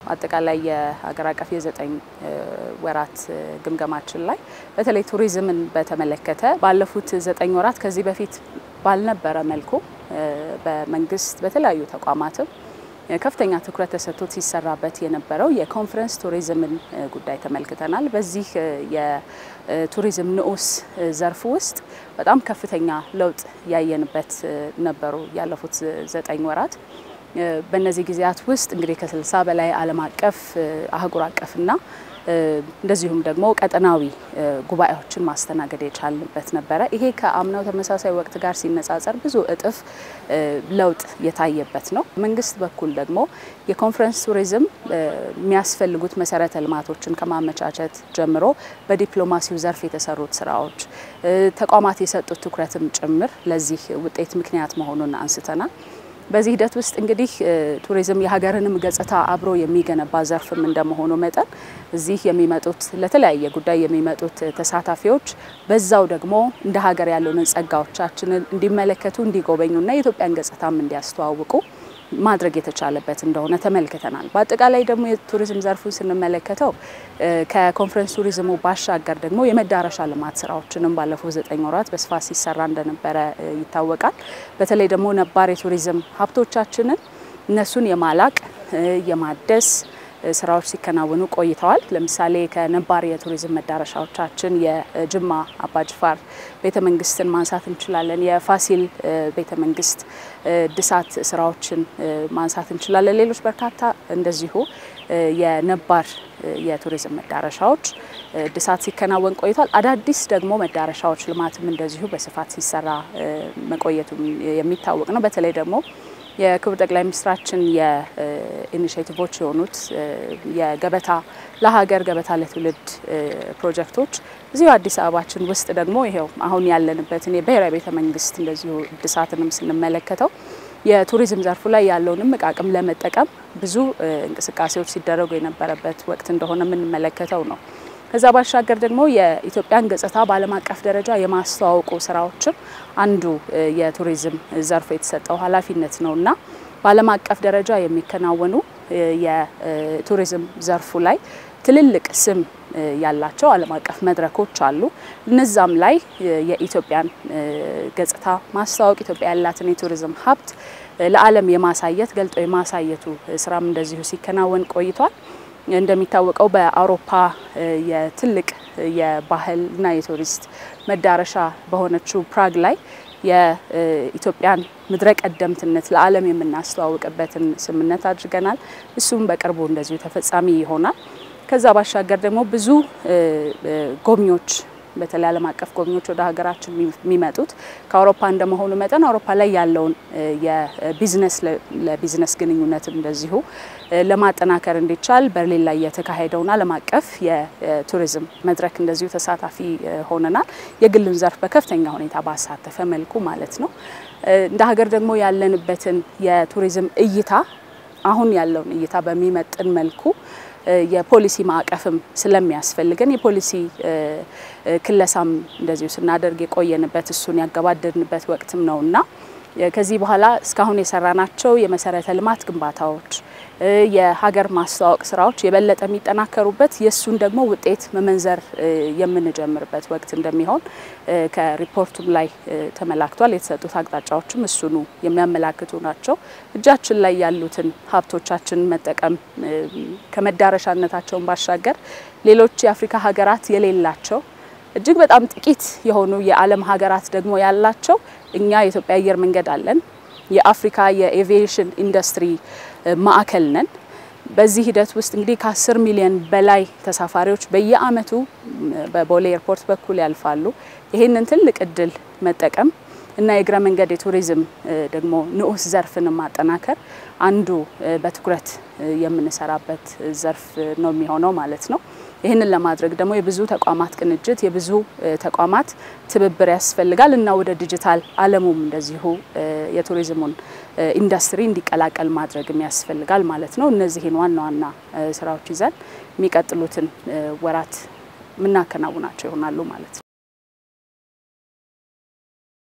አጠቃላይ የሀገር አቀፍ የ9 ወራት ግምገማችን ላይ በተለይ ቱሪዝምን በተመለከተ ባለፉት 9 ወራት ከዚህ በፊት ባልነበረ መልኩ በመንግስት በተለያዩ ተቋማትም ከፍተኛ ትኩረት ተሰጥቶት ሲሰራበት የነበረው የኮንፈረንስ ቱሪዝምን ጉዳይ ተመልክተናል። በዚህ የቱሪዝም ንዑስ ዘርፍ ውስጥ በጣም ከፍተኛ ለውጥ ያየንበት ነበሩ ያለፉት 9 ወራት። በእነዚህ ጊዜያት ውስጥ እንግዲህ ከ60 በላይ ዓለም አቀፍ አህጉር አቀፍና እንደዚሁም ደግሞ ቀጠናዊ ጉባኤዎችን ማስተናገድ የቻልንበት ነበር። ይሄ ከአምናው ተመሳሳይ ወቅት ጋር ሲነጻጸር ብዙ እጥፍ ለውጥ የታየበት ነው። መንግስት በኩል ደግሞ የኮንፈረንስ ቱሪዝም የሚያስፈልጉት መሰረተ ልማቶችን ከማመቻቸት ጀምሮ በዲፕሎማሲው ዘርፍ የተሰሩት ስራዎች ተቋማት የሰጡት ትኩረትም ጭምር ለዚህ ውጤት ምክንያት መሆኑን አንስተናል። በዚህ ሂደት ውስጥ እንግዲህ ቱሪዝም የሀገርንም ገጽታ አብሮ የሚገነባ ዘርፍም እንደመሆኑ መጠን እዚህ የሚመጡት ለተለያየ ጉዳይ የሚመጡት ተሳታፊዎች በዛው ደግሞ እንደ ሀገር ያለውን ጸጋዎቻችንን እንዲመለከቱ እንዲጎበኙና የኢትዮጵያን ገጽታም እንዲያስተዋውቁ ማድረግ የተቻለበት እንደሆነ ተመልክተናል። በአጠቃላይ ደግሞ የቱሪዝም ዘርፉን ስንመለከተው ከኮንፈረንስ ቱሪዝሙ ባሻገር ደግሞ የመዳረሻ ልማት ስራዎችንም ባለፉት 9 ወራት በስፋት ሲሰራ እንደነበረ ይታወቃል። በተለይ ደግሞ ነባር የቱሪዝም ሀብቶቻችንን እነሱን የማላቅ የማደስ ስራዎች ሲከናወኑ ቆይተዋል። ለምሳሌ ከነባር የቱሪዝም መዳረሻዎቻችን የጅማ አባጅፋር ቤተመንግስትን ማንሳት እንችላለን። የፋሲል ቤተመንግስት ድሳት ስራዎችን ማንሳት እንችላለን። ሌሎች በርካታ እንደዚሁ የነባር የቱሪዝም መዳረሻዎች ድሳት ሲከናወን ቆይቷል። አዳዲስ ደግሞ መዳረሻዎች ልማትም እንደዚሁ በስፋት ሲሰራ መቆየቱ የሚታወቅ ነው። በተለይ ደግሞ የክቡር ጠቅላይ ሚኒስትራችን የኢኒሼቲቮች የሆኑት የገበታ ለሀገር ገበታ ለትውልድ ፕሮጀክቶች እዚሁ አዲስ አበባችን ውስጥ ደግሞ ይሄው አሁን ያለንበትን የብሔራዊ ቤተ መንግስት እንደዚሁ ድሳትንም ስንመለከተው የቱሪዝም ዘርፉ ላይ ያለውንም አቅም ለመጠቀም ብዙ እንቅስቃሴዎች ሲደረጉ የነበረበት ወቅት እንደሆነ የምንመለከተው ነው። ከዛ ባሻገር ደግሞ የኢትዮጵያን ገጽታ በዓለም አቀፍ ደረጃ የማስተዋወቁ ስራዎችን አንዱ የቱሪዝም ዘርፍ የተሰጠው ኃላፊነት ነውና በዓለም አቀፍ ደረጃ የሚከናወኑ የቱሪዝም ዘርፉ ላይ ትልልቅ ስም ያላቸው ዓለም አቀፍ መድረኮች አሉ። እነዛም ላይ የኢትዮጵያን ገጽታ ማስተዋወቅ ኢትዮጵያ ያላትን የቱሪዝም ሀብት ለዓለም የማሳየት ገልጦ የማሳየቱ ስራም እንደዚሁ ሲከናወን ቆይቷል። እንደሚታወቀው በአውሮፓ የትልቅ የባህልና የቱሪስት መዳረሻ በሆነችው ፕራግ ላይ የኢትዮጵያን ምድረ ቀደምትነት ለዓለም የምናስተዋውቅበትን ስምምነት አድርገናል። እሱም በቅርቡ እንደዚሁ ተፈጻሚ ይሆናል። ከዛ ባሻገር ደግሞ ብዙ ጎብኚዎች በተለይ ዓለም አቀፍ ጎብኚዎች ወደ ሀገራችን የሚመጡት ከአውሮፓ እንደመሆኑ መጠን አውሮፓ ላይ ያለውን ለቢዝነስ ግንኙነት እንደዚሁ ለማጠናከር እንዲቻል በርሊን ላይ የተካሄደውን ዓለም አቀፍ የቱሪዝም መድረክ እንደዚሁ ተሳታፊ ሆነናል። የግሉን ዘርፍ በከፍተኛ ሁኔታ ባሳተፈ መልኩ ማለት ነው። እንደ ሀገር ደግሞ ያለንበትን የቱሪዝም እይታ አሁን ያለውን እይታ በሚመጥን መልኩ የፖሊሲ ማዕቀፍም ስለሚያስፈልገን የፖሊሲ ክለሳም እንደዚሁ ስናደርግ የቆየንበት እሱን ያገባደድንበት ወቅትም ነውና ከዚህ በኋላ እስካሁን የሰራናቸው የመሰረተ ልማት ግንባታዎች የሀገር ማስተዋወቅ ስራዎች የበለጠ የሚጠናከሩበት የሱን ደግሞ ውጤት መመንዘር የምንጀምርበት ወቅት እንደሚሆን ከሪፖርቱም ላይ ተመላክቷል። የተሰጡት አቅጣጫዎችም እሱኑ የሚያመላክቱ ናቸው። እጃችን ላይ ያሉትን ሀብቶቻችን መጠቀም ከመዳረሻነታቸውን ባሻገር ሌሎች የአፍሪካ ሀገራት የሌላቸው እጅግ በጣም ጥቂት የሆኑ የዓለም ሀገራት ደግሞ ያላቸው እኛ የኢትዮጵያ አየር መንገድ አለን። የአፍሪካ የኤቪዬሽን ኢንዱስትሪ ማዕከል ነን። በዚህ ሂደት ውስጥ እንግዲህ ከ10 ሚሊዮን በላይ ተሳፋሪዎች በየአመቱ በቦሌ ኤርፖርት በኩል ያልፋሉ። ይሄንን ትልቅ እድል መጠቀም እና የእግረ መንገድ የቱሪዝም ደግሞ ንዑስ ዘርፍን ማጠናከር አንዱ በትኩረት የምንሰራበት ዘርፍ ነው የሚሆነው ማለት ነው። ይሄንን ለማድረግ ደግሞ የብዙ ተቋማት ቅንጅት የብዙ ተቋማት ትብብር ያስፈልጋል እና ወደ ዲጂታል ዓለሙም እንደዚሁ የቱሪዝሙን ኢንዱስትሪ እንዲቀላቀል ማድረግ ያስፈልጋል ማለት ነው። እነዚህን ዋና ስራዎች ይዘን የሚቀጥሉትን ወራት ምናከናውናቸው ይሆናሉ ማለት ነው።